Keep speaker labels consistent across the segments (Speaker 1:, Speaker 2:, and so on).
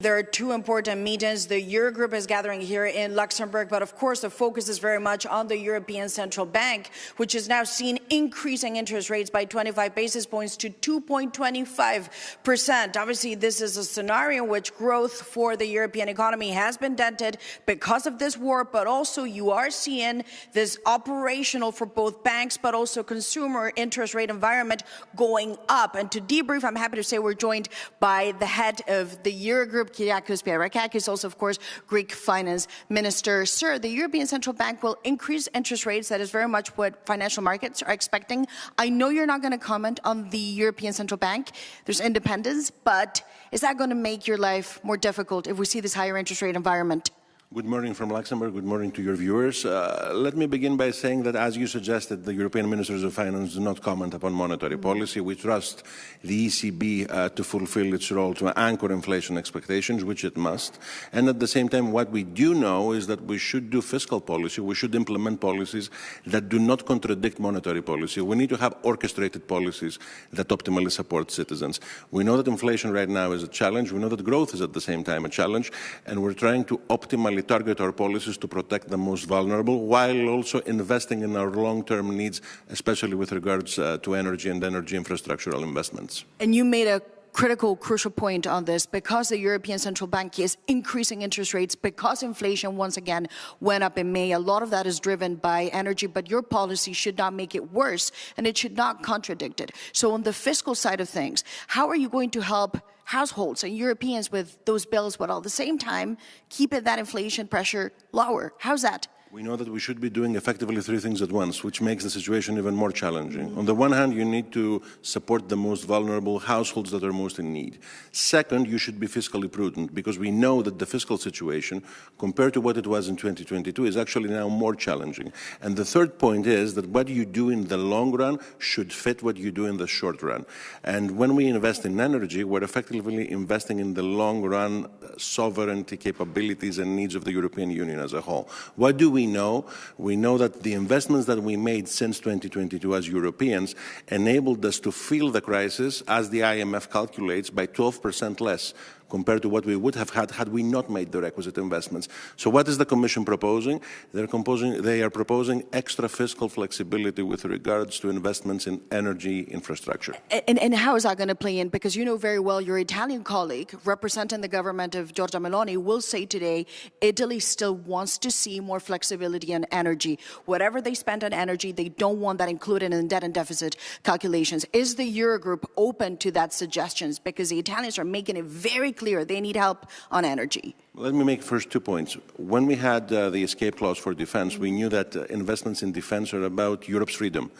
Speaker 1: there are two important meetings. The Eurogroup is gathering here in Luxembourg, but of course the focus is very much on the European Central Bank, which has now seen increasing interest rates by 25 basis points to 2.25%. Obviously, this is a scenario in which growth for the European economy has been dented because of this war, but also you are seeing this operational for both banks, but also consumer interest rate environment going up. And to debrief, I'm happy to say we're joined by the head of the Eurogroup, Kyriakos Pierrakakis, also, of course, Greek finance minister. Sir, the European Central Bank will increase interest rates. That is very much what financial markets are expecting. I know you're not going to comment on the European Central Bank. There's independence, but is that going to make your life more difficult if we see this higher interest rate environment?
Speaker 2: Good morning from Luxembourg. Good morning to your viewers. Let me begin by saying that, as you suggested, the European Ministers of Finance do not comment upon monetary policy. We trust the ECB to fulfill its role to anchor inflation expectations, which it must. And at the same time, what we do know is that we should do fiscal policy. We should implement policies that do not contradict monetary policy. We need to have orchestrated policies that optimally support citizens. We know that inflation right now is a challenge. We know that growth is at the same time a challenge. And we're trying to optimally target our policies to protect the most vulnerable, while also investing in our long-term needs, especially with regards to energy and energy infrastructural investments.
Speaker 1: And you made a crucial point on this, because the European Central Bank is increasing interest rates, because inflation once again went up in May. A lot of that is driven by energy, but your policy should not make it worse, and it should not contradict it. So on the fiscal side of things, how are you going to help households and Europeans with those bills, but at the same time, keeping that inflation pressure lower? How's that?
Speaker 2: We know that we should be doing effectively three things at once, which makes the situation even more challenging. On the one hand, you need to support the most vulnerable households that are most in need. Second, you should be fiscally prudent, because we know that the fiscal situation, compared to what it was in 2022, is actually now more challenging. And the third point is that what you do in the long run should fit what you do in the short run. And when we invest in energy, we're effectively investing in the long run sovereignty capabilities and needs of the European Union as a whole. What do we know? We know that the investments that we made since 2022 as Europeans enabled us to feel the crisis, as the IMF calculates, by 12% less compared to what we would have had we not made the requisite investments. So what is the Commission proposing? They are proposing extra fiscal flexibility with regards to investments in energy infrastructure.
Speaker 1: And how is that going to play in? Because you know very well your Italian colleague, representing the government of Giorgia Meloni, will say today Italy still wants to see more flexibility on energy. Whatever they spend on energy, they don't want that included in debt and deficit calculations. Is the Eurogroup open to that suggestions? Because the Italians are making it very clear they need help on energy.
Speaker 2: Let me make first 2 points. When we had the escape clause for defense, we knew that investments in defense are about Europe's freedom.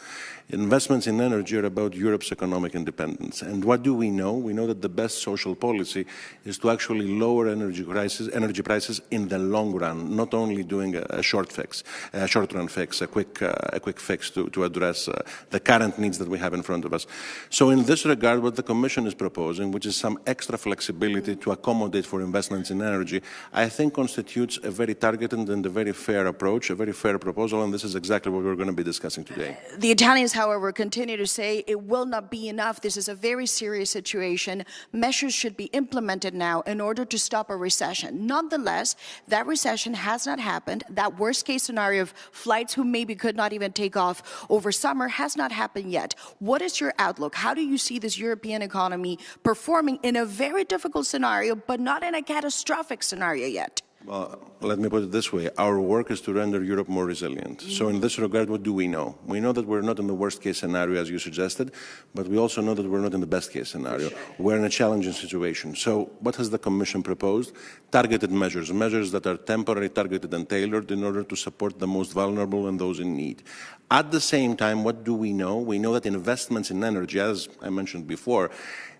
Speaker 2: Investments in energy are about Europe's economic independence. And what do we know? We know that the best social policy is to actually lower energy prices in the long run, not only doing a short-run fix, a quick fix to address the current needs that we have in front of us. So in this regard, what the Commission is proposing, which is some extra flexibility to accommodate for investments in energy, I think constitutes a very targeted and a very fair approach, a very fair proposal, and this is exactly what we're going to be discussing today.
Speaker 1: The Italians, however, continue to say it will not be enough. This is a very serious situation. Measures should be implemented now in order to stop a recession. Nonetheless, that recession has not happened. That worst-case scenario of flights who maybe could not even take off over summer has not happened yet. What is your outlook? How do you see this European economy performing in a very difficult scenario, but not in a catastrophic scenario yet?
Speaker 2: Well, let me put it this way. Our work is to render Europe more resilient. So in this regard, what do we know? We know that we're not in the worst-case scenario, as you suggested, but we also know that we're not in the best-case scenario. We're in a challenging situation. So what has the Commission proposed? Targeted measures, measures that are temporary, targeted, and tailored in order to support the most vulnerable and those in need. At the same time, what do we know? We know that investments in energy, as I mentioned before,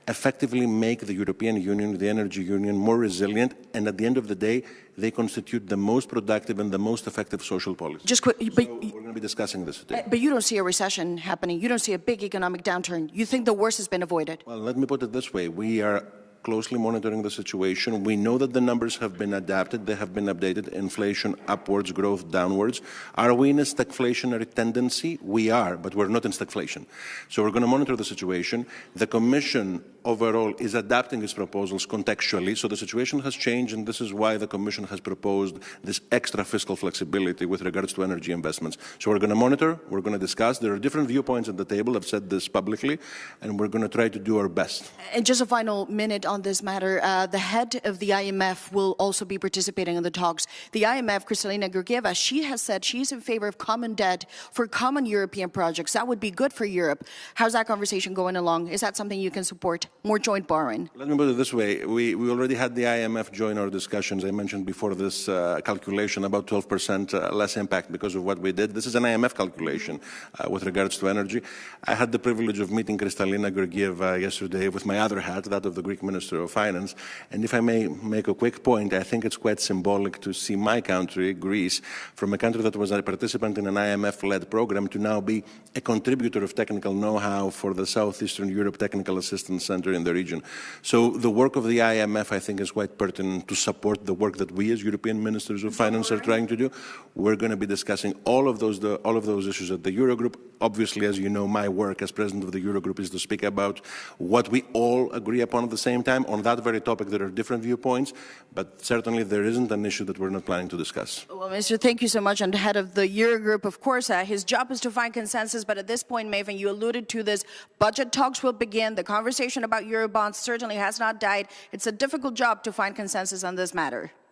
Speaker 2: effectively make the European Union, the energy union, more resilient, and at the end of the day, they constitute the most productive and the most effective social policy.
Speaker 1: Just quick, but
Speaker 2: so we're going to be discussing this today.
Speaker 1: But you don't see a recession happening. You don't see a big economic downturn. You think the worst has been avoided?
Speaker 2: Well, let me put it this way. We are closely monitoring the situation. We know that the numbers have been adapted, they have been updated, inflation upwards, growth downwards. Are we in a stagflationary tendency? We are, but we're not in stagflation. So we're going to monitor the situation. The Commission overall is adapting its proposals contextually, so the situation has changed, and this is why the Commission has proposed this extra fiscal flexibility with regards to energy investments. So we're going to monitor, we're going to discuss. There are different viewpoints at the table. I've said this publicly, and we're going to try to do our best.
Speaker 1: And just a final minute on this matter. The head of the IMF will also be participating in the talks. The IMF, Kristalina Georgieva, she has said she's in favor of common debt for common European projects. That would be good for Europe. How's that conversation going along? Is that something you can support? More joint borrowing?
Speaker 2: Let me put it this way. We already had the IMF join our discussions. I mentioned before this calculation, about 12% less impact because of what we did. This is an IMF calculation with regards to energy. I had the privilege of meeting Kristalina Georgieva yesterday with my other hat, that of the Greek Minister of Finance. And if I may make a quick point, I think it's quite symbolic to see my country, Greece, from a country that was a participant in an IMF-led program to now be a contributor of technical know-how for the Southeastern Europe Technical Assistance Center in the region. So the work of the IMF, I think, is quite pertinent to support the work that we as European Ministers of Finance are trying to do. We're going to be discussing all of those issues at the Eurogroup. Obviously, as you know, my work as President of the Eurogroup is to speak about what we all agree upon at the same time. On that very topic, there are different viewpoints, but certainly there isn't an issue that we're not planning to discuss.
Speaker 1: Well, Minister, thank you so much. And head of the Eurogroup, of course, his job is to find consensus, but at this point, Maven, you alluded to this, budget talks will begin. The conversation about Eurobonds certainly has not died. It's a difficult job to find consensus on this matter.